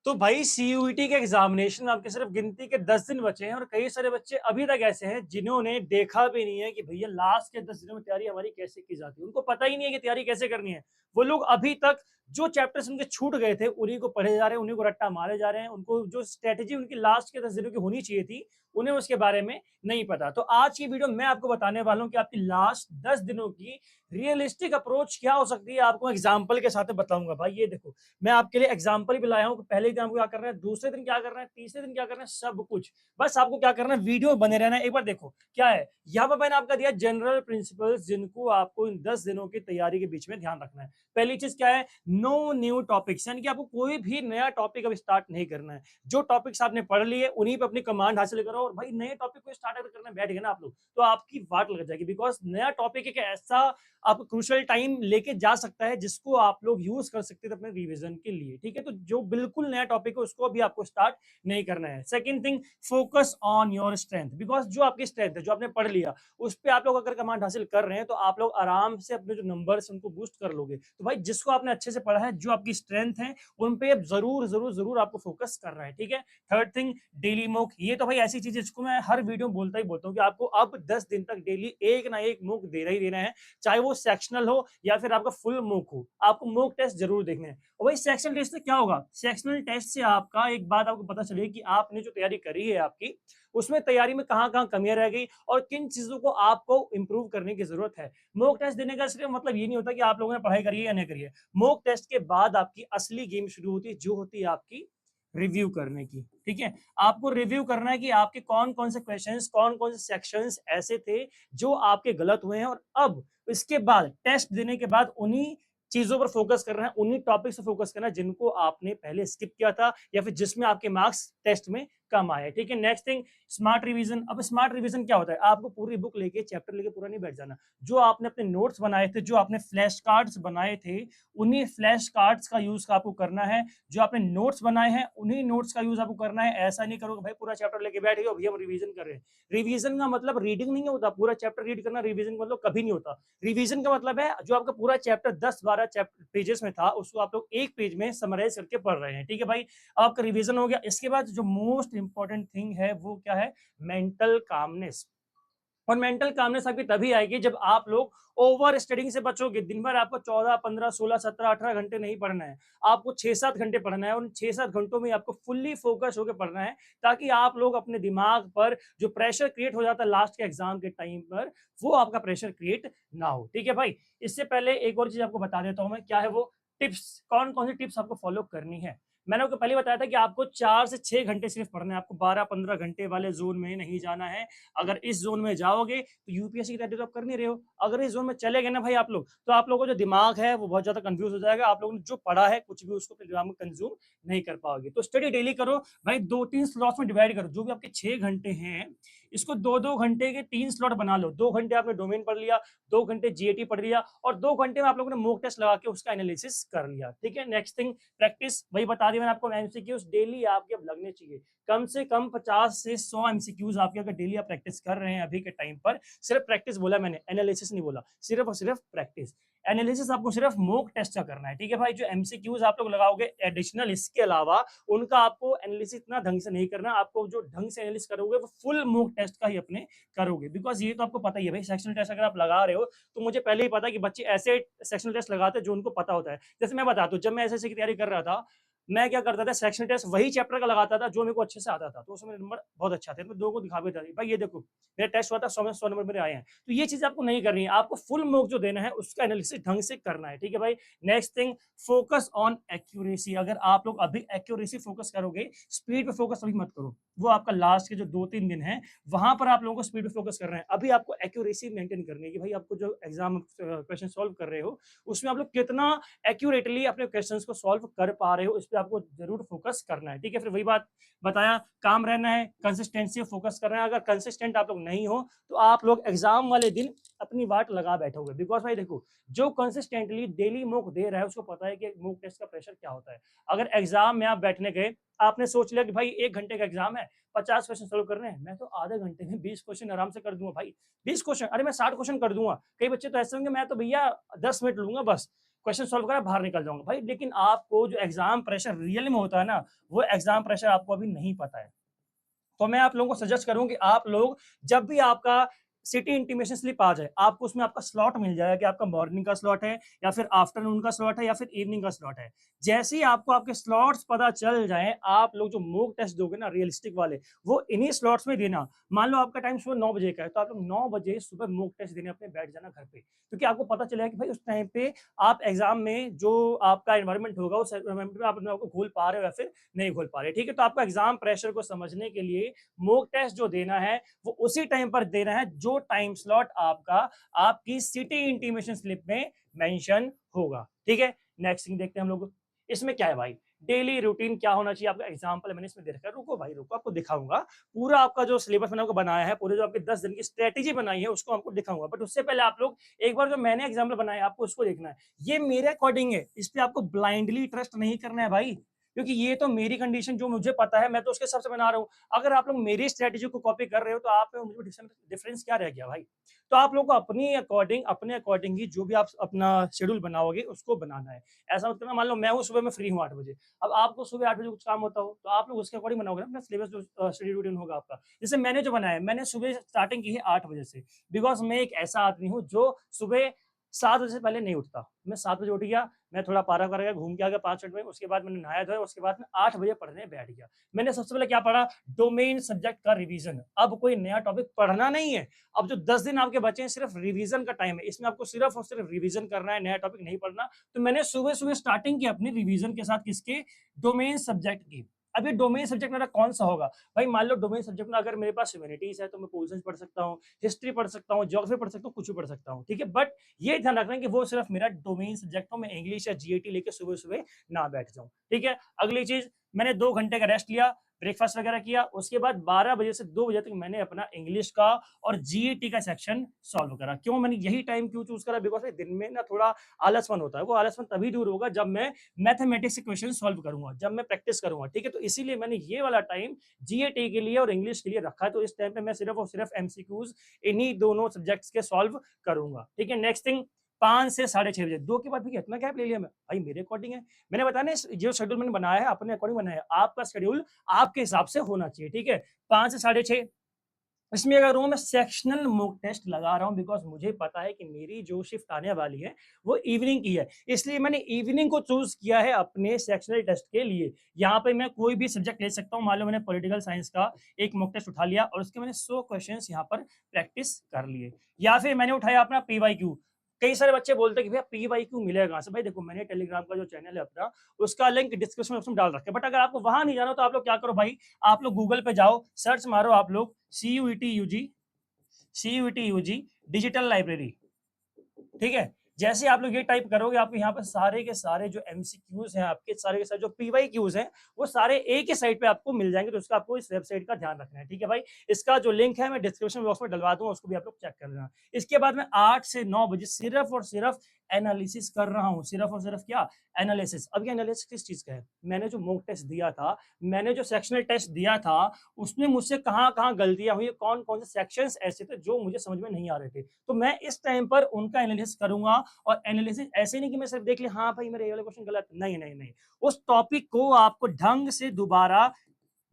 तो भाई सीयूईटी के एग्जामिनेशन में आपके सिर्फ गिनती के 10 दिन बचे हैं और कई सारे बच्चे अभी तक ऐसे हैं जिन्होंने देखा भी नहीं है कि भैया लास्ट के 10 दिनों में तैयारी हमारी कैसे की जाती है। उनको पता ही नहीं है कि तैयारी कैसे करनी है। वो लोग अभी तक जो चैप्टर्स उनके छूट गए थे उन्हीं को पढ़े जा रहे हैं, उन्हीं को रट्टा मारे जा रहे हैं। उनको जो स्ट्रेटेजी उनकी लास्ट के 10 दिनों की होनी चाहिए थी, उन्हें उसके बारे में नहीं पता। तो आज की वीडियो मैं आपको बताने वाला हूँ कि आपकी लास्ट 10 दिनों की रियलिस्टिक अप्रोच क्या हो सकती है। आपको एग्जाम्पल के साथ बताऊंगा। भाई ये देखो, मैं आपके लिए एग्जाम्पल भी लाया हूँ कि पहले दिन आपको क्या करना है, दूसरे दिन क्या करना है, तीसरे दिन क्या करना है, सब कुछ। बस आपको क्या करना है, वीडियो बने रहना है। एक बार देखो क्या है यहाँ पर मैंने आपका दिया जनरल प्रिंसिपल्स जिनको आपको इन 10 दिनों की तैयारी के बीच में ध्यान रखना है। पहली चीज क्या है, नो न्यू टॉपिक्स, यानी कि आपको कोई भी नया टॉपिक अब स्टार्ट नहीं करना है। जो टॉपिक्स आपने पढ़ लिए उन्हीं पर अपनी कमांड हासिल करो। और भाई नए टॉपिक को स्टार्ट अगर करने बैठ गए ना आप लोग, तो आपकी वाट लग जाएगी। बिकॉज नया टॉपिक एक ऐसा आप क्रूशियल टाइम लेके जा सकता है जिसको आप लोग यूज कर सकते थे अपने रिवीजन के लिए। ठीक है, तो जो बिल्कुल नया टॉपिक है उसको अभी आपको स्टार्ट नहीं करना है। Second thing, focus on your strength. Because जो आपकी स्ट्रेंथ है, जो आपने पढ़ लिया, उस पर आप लोग अगर कमांड हासिल कर रहे हैं तो आप लोग आराम से अपने जो नंबर्स उनको बूस्ट कर लोगे। तो भाई जिसको आपने अच्छे से पढ़ा है, जो आपकी स्ट्रेंथ है, उन पे जरूर जरूर जरूर आपको फोकस करना है। ठीक है। Third thing, daily mock. ये तो भाई ऐसी चीज है जिसको मैं हर वीडियो में बोलता ही बोलता हूँ कि आपको अब 10 दिन तक डेली एक ना एक मॉक देना ही देना है। चाहे वो सेक्शनल हो या फिर आपका फुल मॉक हो, आपको मॉक टेस्ट जरूर देखने हैं। और वही सेक्शनल टेस्ट से क्या होगा, सेक्शनल टेस्ट से आपका एक बात आपको पता चलेगी कि आपने जो तैयारी करी है आपकी, उसमें तैयारी में कहां कहां कमियां रह गई और किन चीजों को आपको इंप्रूव करने की जरूरत है। मॉक टेस्ट देने का सिर्फ मतलब ये नहीं होता कि आप लोगों ने पढ़ाई करी है या नहीं करी है। मॉक टेस्ट के बाद आपकी असली गेम शुरू होती है, जो होती है आपकी रिव्यू करने की। ठीक है, आपको रिव्यू करना है कि आपके कौन कौन से क्वेश्चंस, कौन कौन से सेक्शंस ऐसे थे जो आपके गलत हुए हैं। और अब इसके बाद टेस्ट देने के बाद उन्हीं चीजों पर फोकस करना है, उन्हीं टॉपिक से फोकस करना है जिनको आपने पहले स्किप किया था या फिर जिसमें आपके मार्क्स टेस्ट में कम आए। ठीक है। Next thing, smart revision. अब स्मार्ट रिवीजन क्या होता है, आपको पूरी बुक लेके चैप्टर लेके पूरा नहीं बैठ जाना। जो आपने अपने नोट्स बनाए थे, जो आपने फ्लैश कार्ड्स बनाए थे, उन्हीं फ्लैश कार्ड्स का यूज आपको करना है। जो आपने नोट्स बनाए हैं उन्हीं नोट्स का यूज आपको करना है। ऐसा नहीं करो भाई पूरा चैप्टर लेके बैठ गए, भैया हम रिवीजन कर रहे हैं। रिवीजन का मतलब रीडिंग नहीं होता, पूरा चैप्टर रीड करना रिवीजन का मतलब कभी नहीं होता। रिवीजन का मतलब है जो आपका पूरा चैप्टर 10-12 चैप्टर पेजेस में था, उसको आप लोग एक पेज में समराइज करके पढ़ रहे हैं। ठीक है भाई, आपका रिवीजन हो गया। इसके बाद जो मोस्ट इंपॉर्टेंट थिंग है वो क्या है, मेंटल कामनेस। और मेंटल कामनेस आपकी तभी आएगी जब आप लोग ओवर स्टडिंग से बचोगे। दिन भर आपको 14, 15, 16, 17, 18 घंटे नहीं पढ़ना है, आपको 6-7 घंटे पढ़ना है। और उन 6-7 घंटों में आपको फुल्ली फोकस होकर पढ़ना है, ताकि आप लोग अपने दिमाग पर जो प्रेशर क्रिएट हो जाता है लास्ट के एग्जाम के टाइम पर, वो आपका प्रेशर क्रिएट ना हो। ठीक है भाई, इससे पहले एक और चीज आपको बता देता हूं मैं, क्या है वो टिप्स, कौन कौन सी टिप्स आपको फॉलो करनी है। मैंने आपको पहले बताया था कि आपको 4 से 6 घंटे सिर्फ पढ़ना है, आपको 12-15 घंटे वाले जोन में नहीं जाना है। अगर इस जोन में जाओगे तो यूपीएससी की तैयारी तो आप कर नहीं रहे हो। अगर इस जोन में चले गए ना भाई आप लोग, तो आप लोगों का जो दिमाग है वो बहुत ज्यादा कंफ्यूज हो जाएगा। आप लोगों ने जो पढ़ा है कुछ भी उसको अपने दिमाग में कंज्यूम नहीं कर पाओगे। तो स्टडी डेली करो भाई, 2-3 स्लॉट्स में डिवाइड करो। जो भी आपके 6 घंटे हैं, इसको 2-2 घंटे के 3 स्लॉट बना लो। 2 घंटे आपने डोमेन पढ़ लिया, 2 घंटे जीएटी पढ़ लिया, और 2 घंटे में आप लोगों ने मॉक टेस्ट लगा के उसका एनालिसिस कर लिया। ठीक है। Next thing, practice. वही बता दिया मैंने आपको, एमसीक्यूज डेली आपके अब लगने चाहिए। कम से कम 50 से 100 एमसीक्यूज आपके अगर डेली आप प्रैक्टिस कर रहे हैं अभी के टाइम पर, सिर्फ प्रैक्टिस बोला मैंने, एनालिसिस नहीं बोला, सिर्फ और सिर्फ प्रैक्टिस। एनालिसिस आपको सिर्फ मॉक टेस्ट का करना है। ठीक है भाई, जो एमसीक्यूज आप लोग लगाओगे एडिशनल इसके अलावा, उनका आपको एनालिसिस इतना ढंग से नहीं करना। आपको जो ढंग से एनालिसिस करोगे वो फुल मॉक टेस्ट का ही अपने करोगे। बिकॉज ये तो आपको पता ही है भाई, सेक्शनल टेस्ट अगर आप लगा रहे हो तो मुझे पहले ही पता है कि बच्चे ऐसे सेक्शनल टेस्ट लगाते हैं जो उनको पता होता है। जैसे मैं बताता हूँ, जब मैं एसएससी की तैयारी कर रहा था, मैं क्या करता था, सेक्शनल टेस्ट वही चैप्टर का लगाता था जो मेरे को अच्छे से आता था, तो उसमें नंबर बहुत अच्छा थे। मैं दो को दिखा भी था, भाई ये देखो मेरा टेस्ट हुआ था, 100 में 100 नंबर मेरे आए हैं। तो ये चीज आपको नहीं करनी है, आपको फुल मॉक जो देना है उसका एनालिसिस ढंग से करना है। ठीक है भाई। Next thing, focus on accuracy. अगर आप लोग अभी एक्यूरेसी फोकस करोगे, स्पीड पे फोकस अभी मत करो। वो आपका लास्ट के जो 2-3 दिन है, वहां पर आप लोगों को स्पीड पे फोकस करना है। अभी आपको एक्यूरेसी मेंटेन करनी है कि भाई आपको जो एग्जाम क्वेश्चन सॉल्व कर रहे हो, उसमें आप लोग कितना एक्यूरेटली अपने क्वेश्चंस को सॉल्व कर पा रहे हो, इस पे आपको जरूर फोकस करना है। ठीक है। फिर वही बात बताया, काम रहना है, कंसिस्टेंसी फोकस करना है। अगर कंसिस्टेंट आप लोग नहीं हो तो आप लोग एग्जाम वाले दिन अपनी वाट लगा बैठोगे। बिकॉज भाई देखो, जो कंसिस्टेंटली डेली मॉक दे रहा है उसको पता है कि मॉक टेस्ट का प्रेशर क्या होता है। अगर एग्जाम में आप बैठने गए, आपने सोच लिया कि भाई 1 घंटे का एग्जाम है, 50 क्वेश्चन सोल्व करने हैं, मैं तो आधे घंटे में 20 क्वेश्चन आराम से कर दूंगा भाई। 20 क्वेश्चन, अरे मैं 60 क्वेश्चन कर दूंगा। कई बच्चे तो ऐसे होंगे, मैं तो भैया 10 मिनट लूंगा बस। क्वेश्चन सॉल्व करा, बाहर निकल जाऊंगा भाई। लेकिन आपको जो एग्जाम प्रेशर रियल में होता है ना, वो एग्जाम प्रेशर आपको अभी नहीं पता है। तो मैं आप लोगों को सजेस्ट करूं कि आप लोग जब भी आपका सिटी इंटीमेशन स्लिप आ जाए, आपको उसमें आपका स्लॉट मिल जाएगा कि आपका मॉर्निंग का स्लॉट है या फिर आफ्टरनून का स्लॉट है या फिर इवनिंग का स्लॉट है। जैसे ही आपको आपके स्लॉट्स पता चल जाए, आप लोग जो मॉक टेस्ट दोगे ना रियलिस्टिक वाले, वो इन्हीं स्लॉट्स में देना। मान लो आपका टाइम सुबह 9 बजे का है, तो आप लोग 9 बजे सुबह मॉक टेस्ट देने अपने बैठ जाना घर पे, क्योंकि आपको पता चलेगा कि भाई उस टाइम पे आप एग्जाम में जो आपका एनवायरमेंट होगा, उस एनवायरमेंट में आप अपने आप को घोल पा रहे हो या फिर नहीं घोल पा रहे। ठीक है, तो आपको एग्जाम प्रेशर को समझने के लिए मॉक टेस्ट जो देना है वो उसी टाइम पर देना है जो टाइम स्लॉट आपका आपकी सिटी इंटीमेशन स्लिप में मेंशन होगा। ठीक है, नेक्स्ट थिंग देखते हैं हम लोग। इसमें क्या है भाई, डेली रूटीन क्या होना चाहिए आपका। एग्जांपल मैंने इसमें दे रखा है, रुको भाई रुको, आपको दिखाऊंगा पूरा आपका जो सिलेबस मैंने आपको बनाया है, पूरे जो आपके 10 दिन की स्ट्रेटेजी बनाई है उसको आपको दिखाऊंगा। बट उससे पहले आप लोग एक बार जो मैंने एग्जाम्पल बनाया आपको उसको देखना है। ये मेरे अकॉर्डिंग है, इस पे आपको ब्लाइंडली ट्रस्ट नहीं करना है भाई, क्योंकि ये तो मेरी कंडीशन जो मुझे पता है, मैं तो उसके हिसाब से बना रहा हूँ। अगर आप लोग मेरी स्ट्रेटेजी को कॉपी कर रहे हो तो आप में मुझे डिफरेंस क्या रह गया भाई। तो आप लोग को अपने अकॉर्डिंग ही जो भी आप अपना शेड्यूल बनाओगे उसको बनाना है। ऐसा मत करना, मान लो मैं हूँ सुबह में फ्री हूँ 8 बजे, अब आपको सुबह 8 बजे कुछ काम होता हो तो आप लोग उसके अकॉर्डिंग बनाओगे ना अपना सिलेबस, जो शेड्यूल रूटीन होगा आपका। जैसे मैंने जो बनाया है, मैंने सुबह स्टार्टिंग की है 8 बजे से, बिकॉज मैं एक ऐसा आदमी हूँ जो सुबह 7 बजे से पहले नहीं उठता। मैं 7 बजे उठ गया, मैं थोड़ा पार्क वार्क गया, घूम के आ गया 5 मिनट में, उसके बाद मैंने नहाया धोया, उसके बाद में 8 बजे पढ़ने बैठ गया। मैंने सबसे पहले क्या पढ़ा, डोमेन सब्जेक्ट का रिवीजन। अब कोई नया टॉपिक पढ़ना नहीं है। अब जो 10 दिन आपके बचे हैं सिर्फ रिवीजन का टाइम है, इसमें आपको सिर्फ और सिर्फ रिवीजन करना है, नया टॉपिक नहीं पढ़ना। तो मैंने सुबह सुबह स्टार्टिंग की अपनी रिवीजन के साथ, किसके, डोमेन सब्जेक्ट की। अब ये डोमेन सब्जेक्ट मेरा कौन सा होगा भाई, मान लो डोमेन सब्जेक्ट में अगर मेरे पास ह्यूमैनिटीज है तो मैं पॉलिटिक्स पढ़ सकता हूँ, हिस्ट्री पढ़ सकता हूँ, ज्योग्राफी पढ़ सकता हूँ, कुछ भी पढ़ सकता हूँ। ठीक है, बट ये ध्यान रखना है कि वो सिर्फ मेरा डोमेन सब्जेक्ट हो, मैं इंग्लिश या जीएटी लेके सुबह सुबह ना बैठ जाऊं। ठीक है, अगली चीज, मैंने 2 घंटे का रेस्ट लिया, ब्रेकफास्ट वगैरह किया, उसके बाद 12 बजे से 2 बजे तक मैंने अपना इंग्लिश का और जीएटी का सेक्शन सॉल्व करा। क्यों मैंने यही टाइम क्यों चूज करा, बिकॉज दिन में ना थोड़ा आलसपन होता है, वो आलसपन तभी दूर होगा जब मैं मैथमेटिक्स के क्वेश्चन सॉल्व करूंगा, जब मैं प्रैक्टिस करूंगा। ठीक है, तो इसीलिए मैंने ये वाला टाइम जीएटी के लिए और इंग्लिश के लिए रखा है। तो इस टाइम पे मैं सिर्फ और सिर्फ एमसीक्यूज इन्हीं दोनों सब्जेक्ट्स के सॉल्व करूंगा। ठीक है, नेक्स्ट थिंग, 5 से 6:30 बजे, 2 के बाद भी इतना गैप ले लिया मैं भाई, मेरे अकॉर्डिंग है। मैंने बताया ना, जो शेड्यूल मैंने बनाया है अपने अकॉर्डिंग बनाया है, आपका शेड्यूल आपके हिसाब से होना चाहिए। ठीक है, 5 से 6:30, इसमें अगर हूँ मैं सेक्शनल मॉक टेस्ट लगा रहा हूँ, बिकॉज मुझे पता है कि मेरी जो शिफ्ट आने वाली है वो इवनिंग की है, इसलिए मैंने इवनिंग को चूज किया है अपने सेक्शनल टेस्ट के लिए। यहाँ पे मैं कोई भी सब्जेक्ट ले सकता हूँ, मान लो मैंने पॉलिटिकल साइंस का एक मॉक टेस्ट उठा लिया और उसके मैंने 100 क्वेश्चन यहाँ पर प्रैक्टिस कर लिए। या फिर मैंने उठाया अपना पीवाईक्यू। कई सारे बच्चे बोलते हैं कि भैया पीवाईक्यू मिलेगा कहाँ से। भाई देखो, मैंने टेलीग्राम का जो चैनल है अपना, उसका लिंक डिस्क्रिप्शन बॉक्स में डाल रखा है। बट अगर आपको वहां नहीं जाना तो आप लोग क्या करो भाई, आप लोग गूगल पे जाओ, सर्च मारो आप लोग CUET UG डिजिटल लाइब्रेरी। ठीक है, जैसे आप लोग ये टाइप करोगे, आपको यहाँ पर सारे के सारे जो एमसीक्यूज हैं, आपके सारे के सारे जो पीवाईक्यूज हैं, वो सारे एक ही साइट पे आपको मिल जाएंगे। तो उसका आपको इस वेबसाइट का ध्यान रखना है। ठीक है भाई, इसका जो लिंक है मैं डिस्क्रिप्शन बॉक्स में डलवा दूंगा, उसको भी आप लोग चेक कर लेना। इसके बाद मैं 8 से 9 बजे सिर्फ और सिर्फ एनालिसिस कर रहा हूँ, सिर्फ और सिर्फ क्या, एनालिसिस। अब ये एनालिसिस किस चीज का है, मैंने जो मॉक टेस्ट दिया था, मैंने जो सेक्शनल टेस्ट दिया था, उसमें मुझसे कहाँ कहाँ गलतियां हुई, कौन कौन से सेक्शंस ऐसे थे जो मुझे समझ में नहीं आ रहे थे, तो मैं इस टाइम पर उनका एनालिसिस करूंगा। और एनालिसिस ऐसे नहीं कि मैं सिर्फ देख लिया, हाँ भाई मेरे ये वाला क्वेश्चन गलत, नहीं नहीं नहीं, उस टॉपिक को आपको ढंग से दोबारा,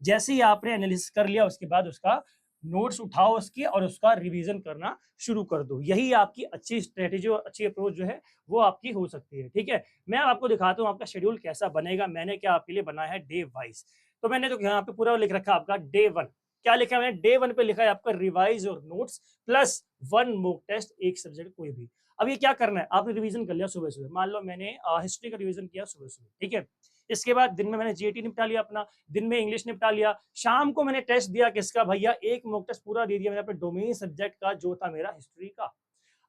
जैसे ही आपने एनालिसिस कर लिया उसके बाद उसका नोट्स उठाओ उसकी और उसका रिवीजन करना शुरू कर दो। यही आपकी अच्छी स्ट्रेटेजी और अच्छी अप्रोच जो है वो आपकी हो सकती है। ठीक है, मैं आपको दिखाता हूँ आपका शेड्यूल कैसा बनेगा। मैंने क्या आपके लिए बनाया है डे वाइज। तो मैंने तो यहाँ पे पूरा लिख रखा है आपका डे 1। क्या लिखा है मैंने, डे 1 पे लिखा है आपका रिवाइज और नोट्स प्लस 1 मॉक टेस्ट, एक सब्जेक्ट कोई भी। अब ये क्या करना है, आपने रिवीजन कर लिया सुबह सुबह, मान लो मैंने हिस्ट्री का रिवीजन किया सुबह सुबह। ठीक है, इसके बाद दिन में मैंने जीएटी निपटा लिया अपना, दिन में इंग्लिश निपटा लिया, शाम को मैंने टेस्ट दिया किसका भैया, एक मॉक टेस्ट पूरा दे दिया मैंने अपने डोमेन सब्जेक्ट का जो था मेरा हिस्ट्री का।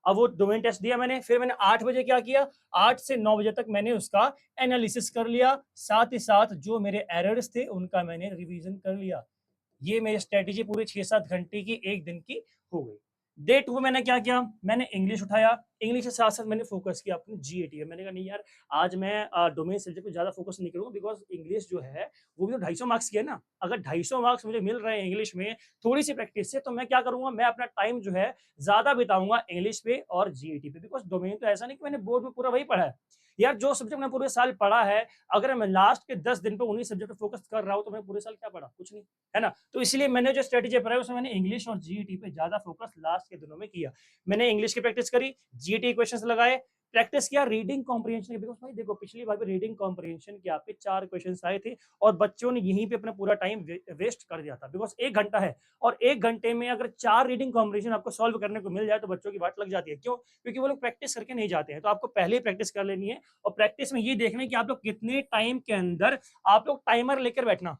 अब वो डोमेन टेस्ट दिया मैंने, फिर मैंने 8 बजे क्या किया, 8 से 9 बजे तक मैंने उसका एनालिसिस कर लिया, साथ ही साथ जो मेरे एरर्स थे उनका मैंने रिवीजन कर लिया। ये मेरी स्ट्रेटेजी पूरी 6-7 घंटे की एक दिन की हो गई। डे 2 में मैंने क्या किया, मैंने इंग्लिश उठाया, इंग्लिश के साथ साथ मैंने फोकस किया अपनी जीएटी। मैंने कहा नहीं यार, आज मैं डोमेन सब्जेक्ट पे ज्यादा फोकस नहीं करूंगा, बिकॉज इंग्लिश जो है वो भी तो 250 मार्क्स की है ना। अगर 250 मार्क्स मुझे मिल रहे हैं इंग्लिश में थोड़ी सी प्रैक्टिस से, तो मैं क्या करूंगा, मैं अपना टाइम जो है ज्यादा बिताऊंगा इंग्लिश पे और जीएटी पे, बिकॉज डोमेन तो ऐसा नहीं कि मैंने बोर्ड में पूरा वही पढ़ा है। यार जो सब्जेक्ट मैंने पूरे साल पढ़ा है, अगर मैं लास्ट के 10 दिन पे उन्हीं सब्जेक्ट पे फोकस कर रहा हूँ, तो मैं पूरे साल क्या पढ़ा? कुछ नहीं, है ना? तो इसलिए मैंने जो स्ट्रेटेजी अपनाई उसमें मैंने इंग्लिश और जीईटी पे ज़्यादा फोकस लास्ट के दिनों में किया। मैंने इंग्लिश की प्रैक्टिस करी, जीईटी क्वेश्चंस लगाए, प्रैक्टिस किया रीडिंग कॉम्प्रिहेंशन की, बिकॉज़ भाई देखो पिछली बार भी रीडिंग कॉम्प्रिहेंशन के आपके 4 क्वेश्चंस आए थे और बच्चों ने यहीं पे अपना पूरा टाइम वेस्ट कर दिया था, बिकॉज़ 1 घंटा है और 1 घंटे में अगर 4 रीडिंग कॉम्प्रिहेंशन आपको सॉल्व करने को मिल जाए, तो बच्चों की वाट लग जाती है। क्यों? क्योंकि वो लोग प्रैक्टिस करके नहीं जाते हैं। तो आपको पहले ही प्रैक्टिस कर लेनी है और प्रैक्टिस में ये देखना है कि आप लोग कितने टाइम के अंदर आप लोग टाइमर लेकर बैठना।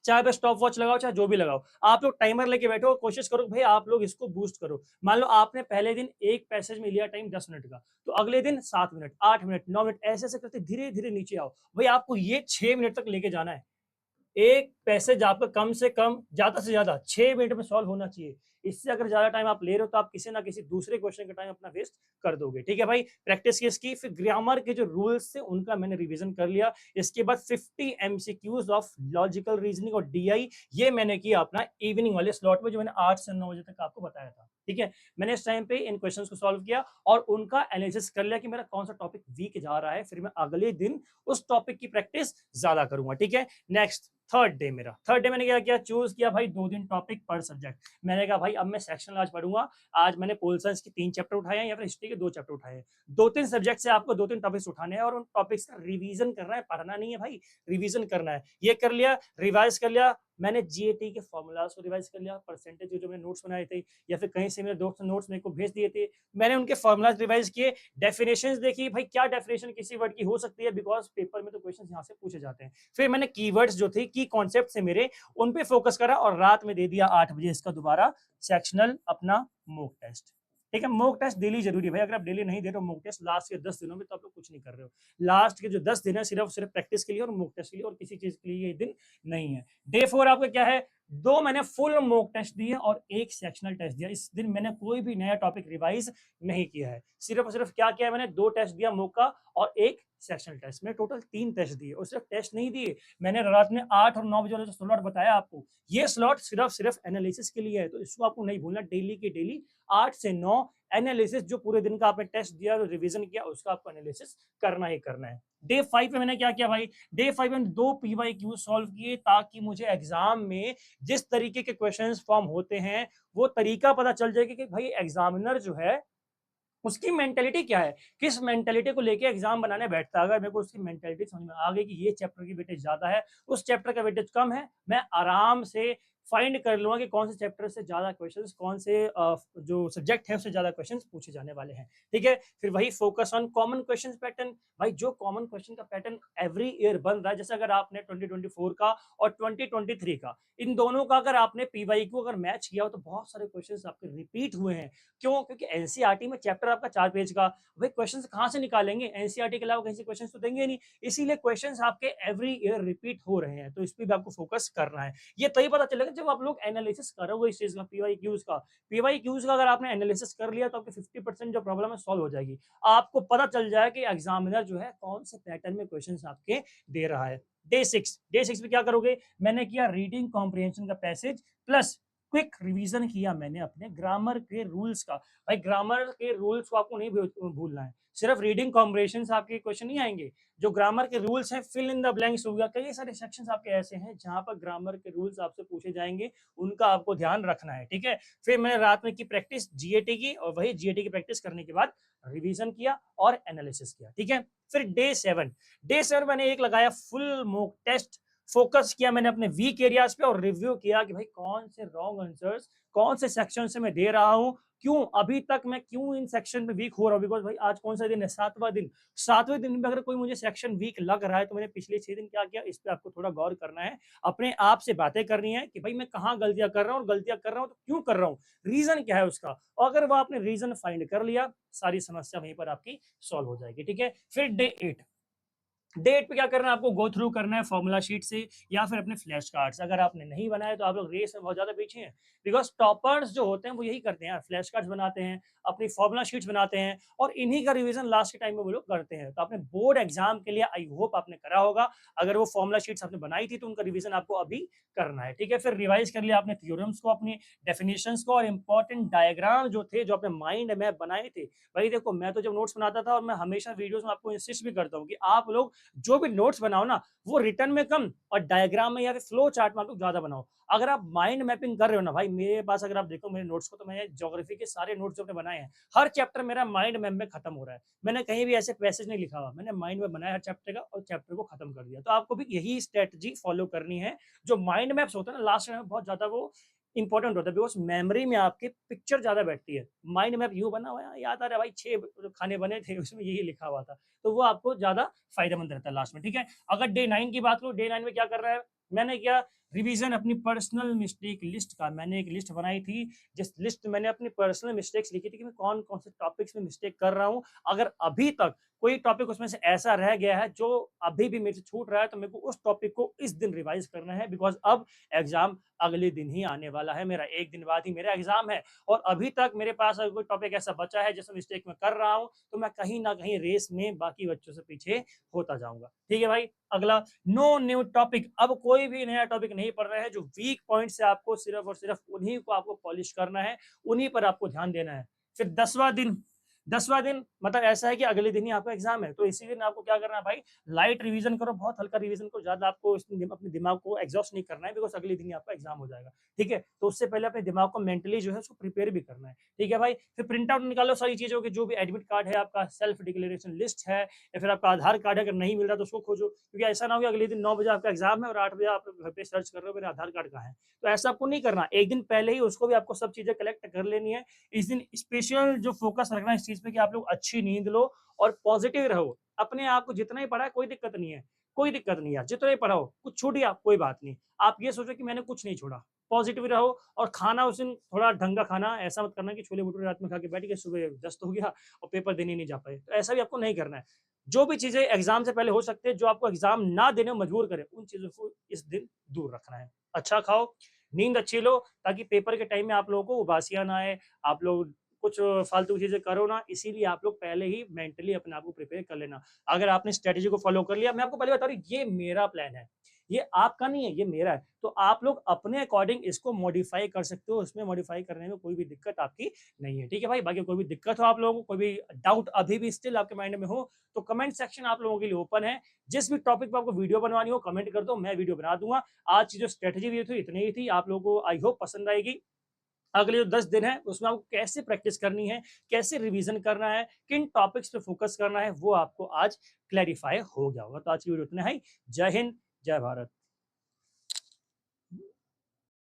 चाहे बस स्टॉप वॉच लगाओ, चाहे जो भी लगाओ। आप लोग टाइमर लेके बैठो और कोशिश करो कि भई आप लोग इसको बूस्ट करो। मान लो आपने पहले दिन एक पैसेज में लिया टाइम 10 मिनट का, तो अगले दिन 7 मिनट, 8 मिनट, 9 मिनट ऐसे-ऐसे करके धीरे-धीरे नीचे आओ। भई आपको ये 6 मिनट तक लेके जाना है। एक पैसेज आपका कम से कम ज़्यादा से ज़्यादा 6 मिनट में सॉल्व होना चाहिए। इससे अगर ज़्यादा टाइम आप ले रहे हो तो आप किसी ना किसी दूसरे क्वेश्चन का टाइम अपना वेस्ट कर दोगे। ठीक है भाई? प्रैक्टिस की इसकी, फिर ग्रामर के जो रूल्स थे उनका मैंने रिवीजन कर लिया। इसके बाद 50 एमसीक्यूज़ ऑफ लॉजिकल रीजनिंग और डीआई ये मैंने किया अपना इवनिंग वाले स्लॉट में, जो मैंने 8 से 9 बजे तक आपको बताया था। ठीक है? मैंने इस टाइम पे इन क्वेश्चंस को सॉल्व किया और उनका एनालिसिस कर लिया कि मेरा कौन-सा टॉपिक वीक जा रहा है। फिर मैं अगले दिन उस टॉपिक की प्रैक्टिस ज़्यादा करूँगा। ठीक है? नेक्स्ट थर्ड डे मैंने क्या किया, चूज किया भाई 2 दिन टॉपिक पर सब्जेक्ट। मैंने कहा भाई अब मैं सेक्शनल आज पढ़ूंगा। आज मैंने पोल साइंस के 3 चैप्टर उठाए हैं या फिर हिस्ट्री के 2 चैप्टर उठाए हैं। 2-3 सब्जेक्ट से आपको 2-3 टॉपिक्स उठाने हैं और उन टॉपिक्स का रिवीजन करना है, पढ़ना नहीं है भाई, रिवीजन करना है। ये कर लिया, रिवाइज कर लिया। मैंने जीएटी के फॉर्मूलाज को रिवाइज कर लिया, परसेंटेज जो मैंने नोट्स बनाए थे या फिर कहीं से मेरे दोस्त ने नोट्स मेरे को भेज दिए थे, मैंने उनके फॉर्मूलाज रिवाइज किए। डेफिनेशंस देखी भाई, क्या डेफिनेशन किसी वर्ड की हो सकती है, बिकॉज पेपर में तो क्वेश्चन यहाँ से पूछे जाते हैं। फिर मैंने कीवर्ड्स जो थे, की कॉन्सेप्ट से मेरे, उन पे फोकस करा और रात में दे दिया 8 बजे इसका दोबारा सेक्शनल अपना मॉक टेस्ट। ठीक है? मॉक टेस्ट डेली जरूरी है भाई। अगर आप डेली नहीं दे रहे हो मॉक टेस्ट लास्ट के 10 दिनों में, तो आप लोग कुछ नहीं कर रहे हो। लास्ट के जो 10 दिन है सिर्फ सिर्फ प्रैक्टिस के लिए और मॉक टेस्ट के लिए, और किसी चीज के लिए ये दिन नहीं है। डे 4 आपका क्या है, 2 मैंने फुल मॉक टेस्ट दिए और 1 सेक्शनल टेस्ट दिया। इस दिन मैंने कोई भी नया टॉपिक रिवाइज नहीं किया है। सिर्फ और सिर्फ क्या किया है, मैंने 2 टेस्ट दिया मॉक का और 1 सेक्शनल टेस्ट। मैंने टोटल 3 टेस्ट दिए और सिर्फ टेस्ट नहीं दिए। मैंने रात में 8 और 9 बजे वाला जो स्लॉट बताया आपको, ये स्लॉट सिर्फ सिर्फ एनालिसिस के लिए है। तो इसको आपको नहीं भूलना, डेली के डेली 8 से 9 एनालिसिस, जो पूरे दिन का आपने टेस्ट दिया और रिवीजन किया उसका आपको एनालिसिस करना ही करना है। डे 5 पे मैंने क्या किया भाई, डे 5 में 2 पीवाईक्यू सॉल्व किए, ताकि मुझे एग्जाम में जिस तरीके के क्वेश्चंस फॉर्म होते हैं वो तरीका पता चल जाएगा कि भाई एग्जामिनर जो है उसकी मेंटेलिटी क्या है, किस मेंटेलिटी को लेके एग्जाम बनाने बैठता है। अगर मेरे को उसकी मेंटेलिटी समझ में आ गई कि ये चैप्टर की वेटेज ज्यादा है, उस चैप्टर का वेटेज कम है, मैं आराम से फाइंड कर लूंगा कि कौन से चैप्टर से ज्यादा क्वेश्चंस, कौन से जो सब्जेक्ट है उससे ज्यादा क्वेश्चंस पूछे जाने वाले हैं। ठीक है? फिर वही focus on common question pattern. भाई जो कॉमन क्वेश्चन का पैटर्न एवरी ईयर बन रहा है, जैसे अगर आपने 2024 का और 2023 का, इन दोनों का अगर आपने पीवाईक्यू अगर मैच किया हो, तो बहुत सारे क्वेश्चंस आपके रिपीट हुए हैं। क्यों? क्योंकि एनसीईआरटी में चैप्टर आपका 4 पेज का, भाई क्वेश्चंस कहाँ से निकालेंगे? एनसीईआरटी के अलावा कहीं से क्वेश्चंस तो देंगे नहीं। इसीलिए क्वेश्चंस आपके एवरी ईयर रिपीट हो रहे हैं, तो इस पे भी आपको फोकस करना है। ये तभी पता चलेगा जब आप लोग एनालिसिस करोगे इस चीज का, पीवाईक्यूज का। पीवाईक्यूज का अगर आपने एनालिसिस कर लिया, तो आपके 50% जो प्रॉब्लम है सॉल्व हो जाएगी। आपको पता चल जाएगा कि एग्जामिनर जो है कौन से पैटर्न में क्वेश्चंस आपके दे रहा है। डे 6 में क्या करोगे, मैंने किया रीडिंग कॉम्प्रिहेंशन का पैसेज प्लस क्विक रिवीजन किया मैंने अपने ग्रामर के रूल्स का। भाई ग्रामर के रूल्स को आपको नहीं भूलना है। सिर्फ रीडिंग कॉम्प्रिहेंशन से आपके क्वेश्चन नहीं आएंगे। जो ग्रामर के रूल्स हैं, फिल इन द ब्लैंक्स हो गया, कई सारे सेक्शंस आपके ऐसे हैं जहां पर ग्रामर के रूल्स आपसे पूछे जाएंगे, उनका आपको ध्यान रखना है। ठीक है? फिर मैंने रात में की प्रैक्टिस जीएटी की, और वही जीएटी की प्रैक्टिस करने के बाद रिवीजन किया और एनालिसिस किया। ठीक है? फिर डे 7 मैंने एक लगाया फुल मॉक टेस्ट। फोकस किया मैंने अपने वीक एरियाज पे और रिव्यू किया कि भाई कौन से रॉन्ग आंसर्स कौन से सेक्शन से मैं दे रहा हूं, क्यों अभी तक मैं क्यों इन सेक्शन पे वीक हो रहा हूँ। बिकॉज भाई आज कौन सा दिन है, 7वां दिन। 7वें दिन में अगर कोई मुझे सेक्शन वीक लग रहा है, तो मैंने पिछले 6 दिन क्या किया, इस पे आपको थोड़ा गौर करना है। अपने आप से बातें करनी है कि भाई मैं कहाँ गलतियां कर रहा हूँ, और गलतियां कर रहा हूँ तो क्यों कर रहा हूँ, रीजन क्या है उसका। और अगर वो आपने रीजन फाइंड कर लिया, सारी समस्या वहीं पर आपकी सॉल्व हो जाएगी। ठीक है? फिर डे 8 डे 8 पे क्या करना है आपको गो थ्रू करना है फॉर्मूला शीट से या फिर अपने फ्लैश कार्ड्स। अगर आपने नहीं बनाए तो आप लोग रेस में बहुत ज़्यादा पीछे हैं। बिकॉज़ टॉपर्स जो होते हैं वो यही करते हैं यार, फ्लैश कार्ड्स बनाते हैं, अपनी फॉर्मूला शीट्स बनाते हैं और इन्हीं का रिवीजन लास्ट के टाइम में वो लोग करते हैं। तो आपने बोर्ड एग्जाम के लिए आई होप आपने करा होगा। अगर वो फॉर्मूला शीट्स आपने बनाई थी तो उनका रिवीजन आपको अभी करना है। ठीक है? फिर रिवाइज कर लिया आपने थ्योरम्स को, अपनी डेफिनिशंस को और इंपॉर्टेंट डायग्राम जो थे, जो आपने माइंड मैप बनाए थे। भाई देखो, मैं तो जब नोट्स बनाता था और मैं हमेशा वीडियोज़ में आपको इंसिस्ट भी करता हूँ कि आप लोग जो भी नोट्स बनाओ ना, वो रिटर्न में कम और डायग्राम में या फिर फ्लो चार्ट में आप लोग ज़्यादा बनाओ। अगर आप माइंड मैपिंग कर रहे हो ना भाई, मेरे पास अगर आप देखो मेरे नोट्स को, तो मैंने ज्योग्राफी के सारे नोट्स जो अपने बनाए हैं, हर चैप्टर मेरा माइंड मैप में खत्म हो रहा है। मैंने कहीं भी ऐसे पैसेज नहीं लिखा हुआ, मैंने माइंड मैप बनाया हर चैप्टर का और चैप्टर को खत्म कर दिया। तो आपको भी यही स्ट्रेटजी फॉलो करनी है। जो माइंड मैप्स होता है ना, लास्ट में बहुत ज़्यादा वो इंपॉर्टेंट होता है, बिकॉज़ मेमोरी में आपके पिक्चर ज़्यादा बैठती है। माइंड मैप यूँ बना हुआ है, याद आ रहा है भाई 6 खाने बने थे, उसमें यही लिखा हुआ था। तो वो आपको ज़्यादा फ़ायदेमंद रहता है लास्ट में, ठीक है? अगर डे 9 की बात करूँ, डे 9 में क्या कर रहा है, मैंने क्या रिवीजन अपनी पर्सनल मिस्टेक लिस्ट का मैंने एक लिस्ट बनाई थी, जिस लिस्ट में मैंने अपनी पर्सनल मिस्टेक्स लिखी थी कि मैं कौन-कौन से टॉपिक्स में मिस्टेक कर रहा हूँ। अगर अभी तक कोई टॉपिक उसमें से ऐसा रह गया है जो अभी भी मेरे से छूट रहा है, तो मेरे को उस टॉपिक को इस दिन रिवाइज़ करना है, बिकॉज़ अब एग्ज़ाम अगले दिन ही आने वाला है। मेरा 1 दिन बाद ही मेरा एग्ज़ाम है और अभी तक मेरे पास अगर कोई टॉपिक ऐसा बचा है जिसमें मिस्टेक मैं कर रहा हूँ, तो मैं कहीं न कहीं रेस में बाकी बच्चों से पीछे होता जाऊँगा। ठीक है भाई? अगला, नो न्यू टॉपिक। अब कोई भी नया टॉपिक नहीं पढ़ रहा है। जो वीक पॉइंट्स है आपको सिर्फ़ और सिर्फ़ उन्हीं को आपको पॉलिश करना है, उन्हीं पर आपको ध्यान देना है। फिर 10वां दिन मतलब ऐसा है कि अगले दिन ही आपका एग्ज़ाम है, तो इसी दिन आपको क्या करना है भाई, लाइट रिवीज़न करो, बहुत हल्का रिवीज़न करो, ज़्यादा आपको अपने दिमाग को एग्ज़ॉस्ट नहीं करना है, बिकॉज़ अगले दिन ही आपका एग्ज़ाम हो जाएगा। ठीक है? तो उससे पहले अपने दिमाग को मेंटली जो है उसको प्रिपेयर भी करना है। ठीक है भाई? फिर प्रिंट आउट निकालो सारी चीज़ों की, जो भी एडमिट कार्ड है, आपका सेल्फ डिक्लेरेशन लिस्ट है या फिर आपका आधार कार्ड है, अगर नहीं मिल रहा तो उसको खोजो। क्योंकि ऐसा ना हो कि अगले दिन 9 बजे आपका एग्ज़ाम है और 8 बजे आप घर पे सर्च कर रहे हो मेरा आधार कार्ड कहाँ है। तो ऐसा आपको नहीं करना। एक दिन पहले ही उसको भी आपको सब चीज़ें कलेक्ट कर लेनी है। इस दिन स्पेशल जो फ़ोकस रखना है इस चीज़ पे कि आप लोग अच्छी नींद लो और पॉज़िटिव रहो। अपने आप को जितना ही पढ़ा है कोई दिक्कत नहीं है। कोई दिक्कत नहीं है यार, जितना ही पढ़ा हो, कुछ छूट गया कोई बात नहीं। आप ये सोचो कि मैंने कुछ नहीं छोड़ा। पॉज़िटिव रहो और खाना उस दिन थोड़ा ढंग का खाना, ऐसा मत करना कि छोले-भटूरे रात में खा के बैठ गए, सुबह दस्त हो गया और पेपर देने नहीं जा पाए। तो ऐसा भी आपको नहीं करना है। जो भी चीज़ें एग्ज़ाम से पहले हो सकती है, जो आपको एग्ज़ाम ना देने में मजबूर करे, उन चीज़ों को इस दिन दूर रखना है। अच्छा खाओ, नींद अच्छी लो, ताकि पेपर के टाइम में आप लोगों को उबासियाँ ना आए, आप लोग कुछ फालतू चीज़ें करो ना, इसीलिए आप लोग पहले ही मेंटली अपने आप को प्रिपेयर कर लेना। अगर आपने स्ट्रैटेजी को फ़ॉलो कर लिया, मैं आपको पहले बता रही हूँ, ये मेरा प्लान है, ये आपका नहीं है, ये मेरा है। तो आप लोग अपने अकॉर्डिंग इसको मॉडिफ़ाई कर सकते हो, इसमें मॉडिफ़ाई करने में कोई भी दिक्कत आपकी नहीं है, ठीक है भाई? बाकी कोई भी दिक्कत हो आप लोगों को, कोई भी डाउट अभी भी स्टिल आपके माइंड में हो, तो कमेंट सेक्शन आप लोगों के लिए ओपन है। जिस भी टॉपिक पे आपको वीडियो बनवानी हो, कमेंट कर दो, मैं वीडियो बना दूँगा। आज की जो स्ट्रैटेजी दी थी, इतनी ही थी। आप लोगों को आई होप पसंद आएगी। अगले जो 10 दिन है, उसमें आपको कैसे प्रैक्टिस करनी है, कैसे रिवीजन करना है, किन टॉपिक्स पे फोकस करना है, वो आपको आज क्लैरिफाई हो गया होगा। तो आज की वीडियो इतना ही। जय हिंद, जय भारत।